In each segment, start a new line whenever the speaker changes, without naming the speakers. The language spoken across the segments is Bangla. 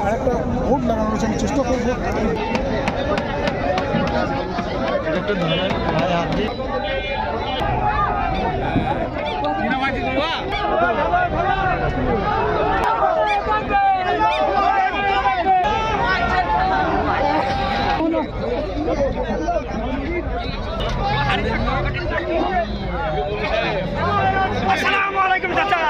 আরেকটা বোর্ড লাগানোর জন্য চেষ্টা করবো।
अस्सलामुअलैकुम चाचा।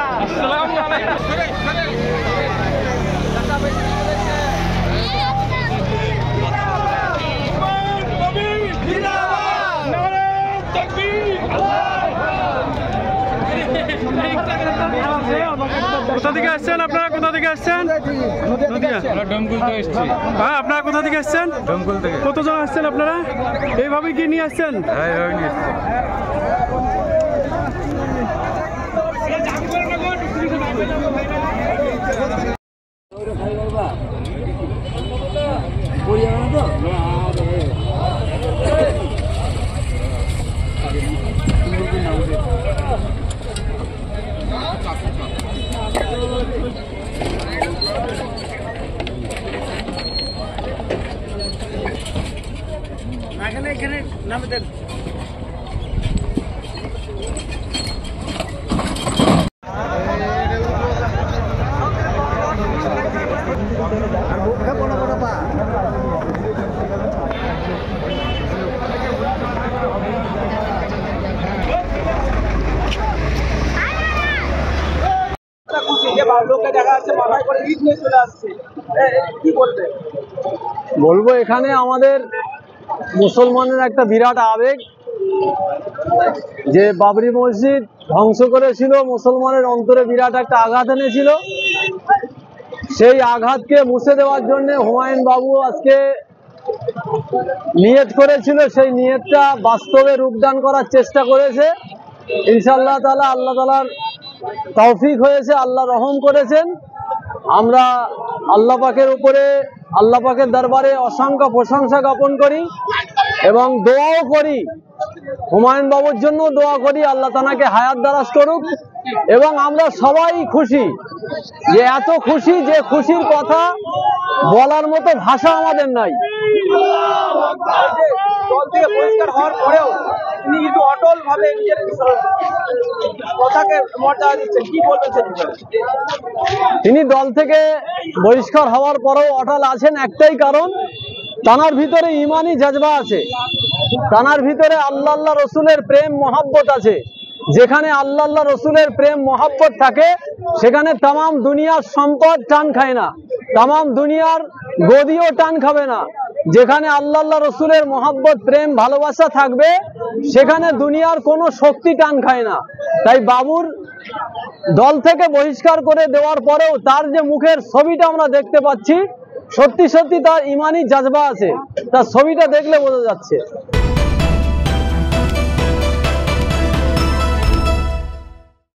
কোথা থেকে আসছেন আপনারা? কোথা থেকে আসছেন? হ্যাঁ, আপনারা কোথা থেকে আসছেন?
ডমকুল থেকে।
কতজন আসছেন আপনারা? এইভাবে কি নিয়ে আসছেন?
হ্যাঁ, এইভাবে নিয়ে আসছি।
এখানে নামে দেন।
বলবো এখানে আমাদের মুসলমানের একটা বিরাট আবেগ, যে বাবরি মসজিদ ধ্বংস করেছিল, মুসলমানের অন্তরে বিরাট একটা আঘাত এনেছিল। সেই আঘাতকে মুছে দেওয়ার জন্য হুমায়ুন বাবু আজকে নিয়ত করেছিল, সেই নিয়তটা বাস্তবে রূপদান করার চেষ্টা করেছে। ইনশাআল্লাহ তাআলা আল্লাহ তাআলার তৌফিক হয়েছে, আল্লাহ রহম করেছেন। আমরা আল্লাহ পাকের উপরে, আল্লাহ পাকের দরবারে অসংখ্য প্রশংসা জ্ঞাপন করি এবং দোয়াও করি, হুমায়ুন বাবুর জন্য দোয়া করি আল্লাহ তাআলাকে হায়াত দারাজ করুক। এবং আমরা সবাই খুশি, যে এত খুশি যে খুশির কথা বলার মতো ভাষা আমাদের নাই।
দল থেকে পরিষ্কার হওয়ার পরেও তিনি কিন্তু অটল ভাবে নিজের কথাকে মর্যাদা দিচ্ছেন, কি বলবেন?
তিনি দল থেকে বহিষ্কার হওয়ার পরেও অটল আছেন একটাই কারণ, তানার ভিতরে ইমানি জজবা আছে, তানার ভিতরে আল্লাহ আল্লাহ রসুলের প্রেম মহাব্বত আছে। যেখানে আল্লাহ আল্লাহ রসুলের প্রেম মহাব্বত থাকে সেখানে তাম দুনিয়ার সম্পদ টান খায় না, তাম দুনিয়ার গদিও টান খাবে না। যেখানে আল্লাহ আল্লাহ রসুলের মহাব্বত প্রেম ভালোবাসা থাকবে সেখানে দুনিয়ার কোনো শক্তি টান খায় না। তাই বাবুর দল থেকে বহিষ্কার করে দেওয়ার পরেও তার যে মুখের ছবিটা আমরা দেখতে পাচ্ছি, সত্যি সত্যি তার ইমানি জজবা আছে, তার ছবিটা দেখলে বোঝা যাচ্ছে।